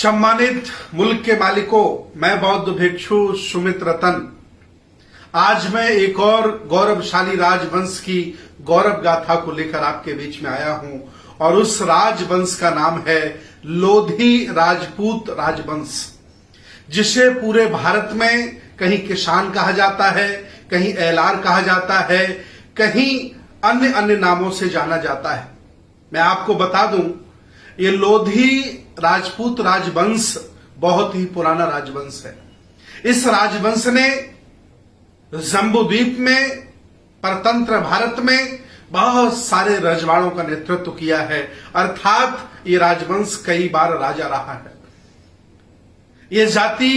सम्मानित मुल्क के मालिकों, मैं बौद्ध भिक्षु सुमित रतन आज मैं एक और गौरवशाली राजवंश की गौरव गाथा को लेकर आपके बीच में आया हूं और उस राजवंश का नाम है लोधी राजपूत राजवंश, जिसे पूरे भारत में कहीं किसान कहा जाता है, कहीं एलार कहा जाता है, कहीं अन्य अन्य नामों से जाना जाता है। मैं आपको बता दूं, ये लोधी राजपूत राजवंश बहुत ही पुराना राजवंश है। इस राजवंश ने जम्बूद्वीप में, परतंत्र भारत में बहुत सारे रजवाड़ों का नेतृत्व किया है, अर्थात ये राजवंश कई बार राजा रहा है। ये जाति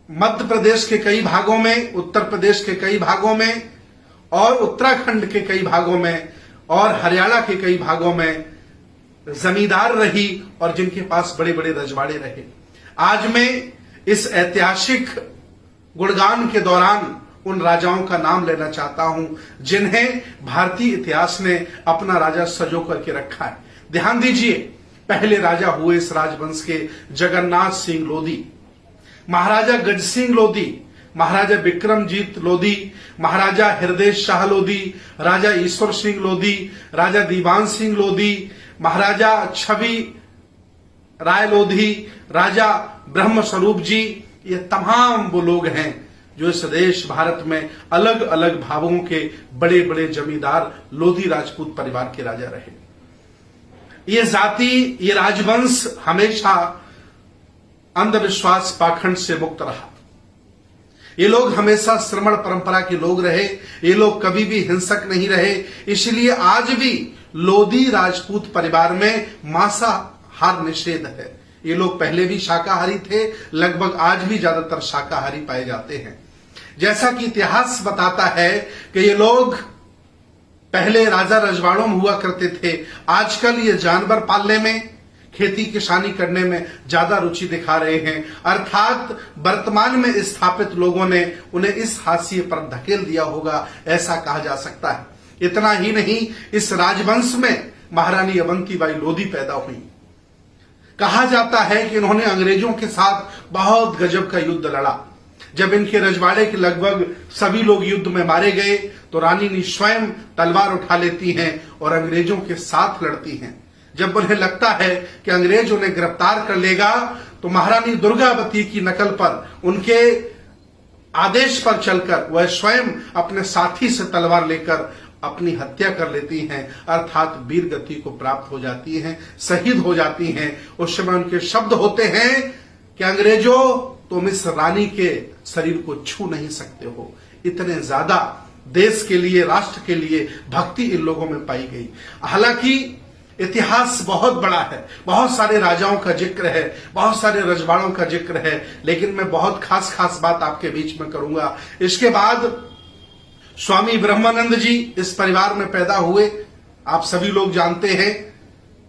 मध्य प्रदेश के कई भागों में, उत्तर प्रदेश के कई भागों में और उत्तराखंड के कई भागों में और हरियाणा के कई भागों में जमींदार रही और जिनके पास बड़े बड़े रजवाड़े रहे। आज मैं इस ऐतिहासिक गुणगान के दौरान उन राजाओं का नाम लेना चाहता हूं जिन्हें भारतीय इतिहास ने अपना राजा सजो करके रखा है। ध्यान दीजिए, पहले राजा हुए इस राजवंश के जगन्नाथ सिंह लोधी, महाराजा गज सिंह लोधी, महाराजा विक्रमजीत लोधी, महाराजा हृदय शाह लोधी, राजा ईश्वर सिंह लोधी, राजा दीवान सिंह लोधी, महाराजा छवि राय लोधी, राजा ब्रह्म स्वरूप जी। ये तमाम वो लोग हैं जो इस देश भारत में अलग अलग भागों के बड़े बड़े जमींदार लोधी राजपूत परिवार के राजा रहे। ये जाति, ये राजवंश हमेशा अंधविश्वास पाखंड से मुक्त रहा। ये लोग हमेशा श्रमण परंपरा के लोग रहे। ये लोग कभी भी हिंसक नहीं रहे। इसलिए आज भी लोधी राजपूत परिवार में मांसाहार निषेध है। ये लोग पहले भी शाकाहारी थे, लगभग आज भी ज्यादातर शाकाहारी पाए जाते हैं। जैसा कि इतिहास बताता है कि ये लोग पहले राजा रजवाड़ों में हुआ करते थे, आजकल ये जानवर पालने में, खेती किसानी करने में ज्यादा रुचि दिखा रहे हैं। अर्थात वर्तमान में स्थापित लोगों ने उन्हें इस हाशिए पर धकेल दिया होगा, ऐसा कहा जा सकता है। इतना ही नहीं, इस राजवंश में महारानी अवंतीबाई लोधी पैदा हुई। कहा जाता है कि इन्होंने अंग्रेजों के साथ बहुत गजब का युद्ध लड़ा। जब इनके रजवाड़े के लगभग सभी लोग युद्ध में मारे गए तो रानी ने स्वयं तलवार उठा लेती हैं और अंग्रेजों के साथ लड़ती हैं। जब उन्हें लगता है कि अंग्रेज उन्हें गिरफ्तार कर लेगा तो महारानी दुर्गावती की नकल पर, उनके आदेश पर चलकर वह स्वयं अपने साथी से तलवार लेकर अपनी हत्या कर लेती हैं, अर्थात वीर गति को प्राप्त हो जाती हैं, शहीद हो जाती हैं। उस समय उनके शब्द होते हैं कि अंग्रेजों, तुम इस रानी के शरीर को छू नहीं सकते हो। इतने ज्यादा देश के लिए, राष्ट्र के लिए भक्ति इन लोगों में पाई गई। हालांकि इतिहास बहुत बड़ा है, बहुत सारे राजाओं का जिक्र है, बहुत सारे रजवाड़ों का जिक्र है, लेकिन मैं बहुत खास बात आपके बीच में करूंगा। इसके बाद स्वामी ब्रह्मानंद जी इस परिवार में पैदा हुए। आप सभी लोग जानते हैं,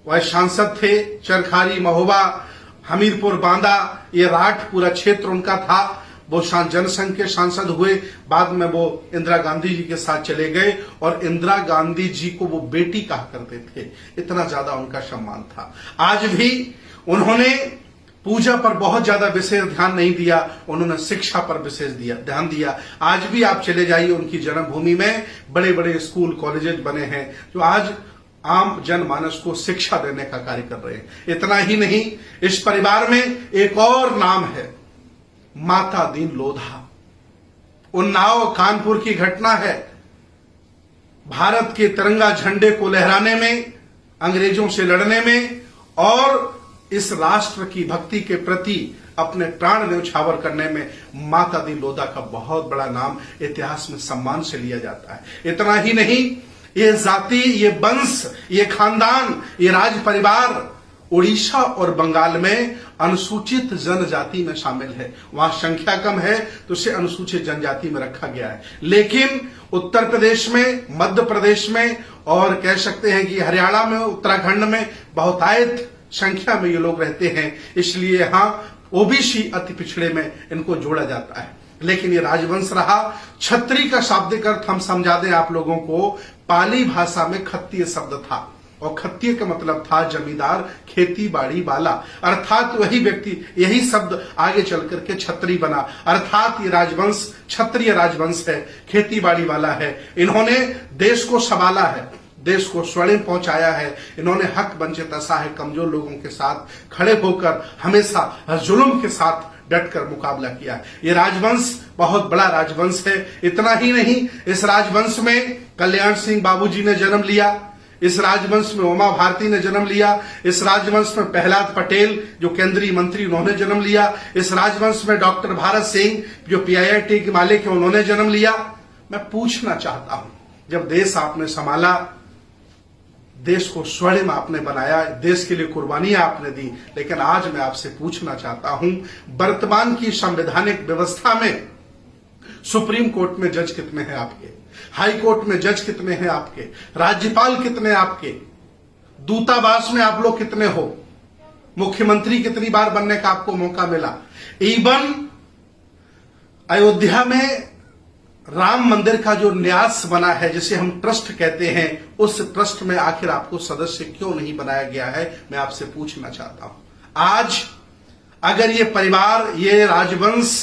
वह सांसद थे। चरखारी, महोबा, हमीरपुर, बांदा, ये राठ पूरा क्षेत्र उनका था। वो जनसंघ के सांसद हुए। बाद में वो इंदिरा गांधी जी के साथ चले गए और इंदिरा गांधी जी को वो बेटी कहा करते थे, इतना ज्यादा उनका सम्मान था। आज भी उन्होंने पूजा पर बहुत ज्यादा विशेष ध्यान नहीं दिया, उन्होंने शिक्षा पर विशेष ध्यान दिया। आज भी आप चले जाइए, उनकी जन्मभूमि में बड़े बड़े स्कूल कॉलेजेस बने हैं जो आज आम जनमानस को शिक्षा देने का कार्य कर रहे हैं। इतना ही नहीं, इस परिवार में एक और नाम है, माता दीन लोधा। उन्नाव कानपुर की घटना है। भारत के तिरंगा झंडे को लहराने में, अंग्रेजों से लड़ने में और इस राष्ट्र की भक्ति के प्रति अपने प्राण न्यौछावर करने में माता दीन लोधा का बहुत बड़ा नाम इतिहास में सम्मान से लिया जाता है। इतना ही नहीं, ये जाति, ये वंश, ये खानदान, ये राज परिवार उड़ीसा और बंगाल में अनुसूचित जनजाति में शामिल है। वहां संख्या कम है तो उसे अनुसूचित जनजाति में रखा गया है। लेकिन उत्तर प्रदेश में, मध्य प्रदेश में और कह सकते हैं कि हरियाणा में, उत्तराखंड में बहुतायत संख्या में ये लोग रहते हैं। इसलिए यहां ओबीसी अति पिछड़े में इनको जोड़ा जाता है। लेकिन ये राजवंश रहा। छत्री का शाब्दिक अर्थ हम समझा दें आप लोगों को, पाली भाषा में खत्तीय शब्द था। और खत्तिय का मतलब था जमींदार, खेती बाड़ी वाला, अर्थात वही व्यक्ति, यही शब्द आगे चल करके छत्री बना, अर्थात ये राजवंश क्षत्रिय राजवंश है, खेती बाड़ी वाला है। इन्होंने देश को संभाला है, देश को स्वर्णिम पहुंचाया है। इन्होंने हक वंचित असहाय कमजोर लोगों के साथ खड़े होकर हमेशा जुल्म के साथ डटकर मुकाबला किया है। ये राजवंश बहुत बड़ा राजवंश है। इतना ही नहीं, इस राजवंश में कल्याण सिंह बाबूजी ने जन्म लिया, इस राजवंश में उमा भारती ने जन्म लिया, इस राजवंश में प्रहलाद पटेल जो केंद्रीय मंत्री उन्होंने जन्म लिया, इस राजवंश में डॉक्टर भारत सिंह जो PIIT के मालिक है उन्होंने जन्म लिया। मैं पूछना चाहता हूं, जब देश आपने संभाला, देश को स्वर्णिम आपने बनाया, देश के लिए कुर्बानियां आपने दी, लेकिन आज मैं आपसे पूछना चाहता हूं, वर्तमान की संवैधानिक व्यवस्था में सुप्रीम कोर्ट में जज कितने हैं आपके, हाई कोर्ट में जज कितने हैं आपके, राज्यपाल कितने आपके, दूतावास में आप लोग कितने हो, मुख्यमंत्री कितनी बार बनने का आपको मौका मिला, इवन अयोध्या में राम मंदिर का जो न्यास बना है, जिसे हम ट्रस्ट कहते हैं, उस ट्रस्ट में आखिर आपको सदस्य क्यों नहीं बनाया गया है, मैं आपसे पूछना चाहता हूं। आज अगर ये परिवार, ये राजवंश,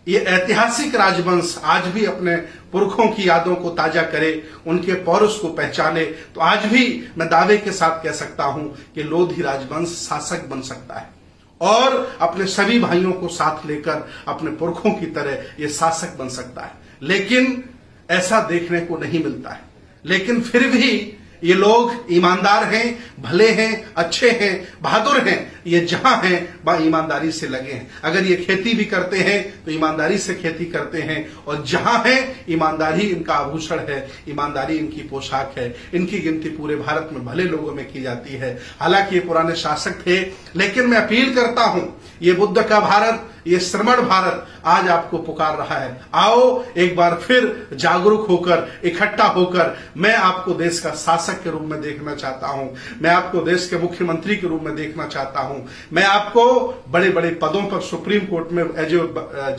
ये ऐतिहासिक राजवंश आज भी अपने पुरखों की यादों को ताजा करे, उनके पौरुष को पहचाने, तो आज भी मैं दावे के साथ कह सकता हूं कि लोधी राजवंश शासक बन सकता है और अपने सभी भाइयों को साथ लेकर अपने पुरखों की तरह ये शासक बन सकता है। लेकिन ऐसा देखने को नहीं मिलता है। लेकिन फिर भी ये लोग ईमानदार हैं, भले हैं, अच्छे हैं, बहादुर हैं। ये जहां हैं वहां ईमानदारी से लगे हैं। अगर ये खेती भी करते हैं तो ईमानदारी से खेती करते हैं, और जहां है ईमानदारी इनका आभूषण है, ईमानदारी इनकी पोशाक है। इनकी गिनती पूरे भारत में भले लोगों में की जाती है। हालांकि ये पुराने शासक थे, लेकिन मैं अपील करता हूं, ये बुद्ध का भारत, ये श्रमण भारत आज आपको पुकार रहा है। आओ एक बार फिर जागरूक होकर, इकट्ठा होकर, मैं आपको देश का शासक के रूप में देखना चाहता हूं, मैं आपको देश के मुख्यमंत्री के रूप में देखना चाहता हूं, मैं आपको बड़े बड़े पदों पर सुप्रीम कोर्ट में एज ए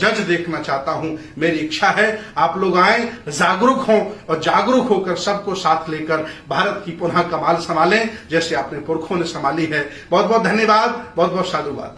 जज देखना चाहता हूं। मेरी इच्छा है आप लोग आए, जागरूक हों और जागरूक होकर सबको साथ लेकर भारत की पुनः कमाल संभालें, जैसे अपने पुरखों ने संभाली है। बहुत बहुत धन्यवाद, बहुत बहुत साधुवाद।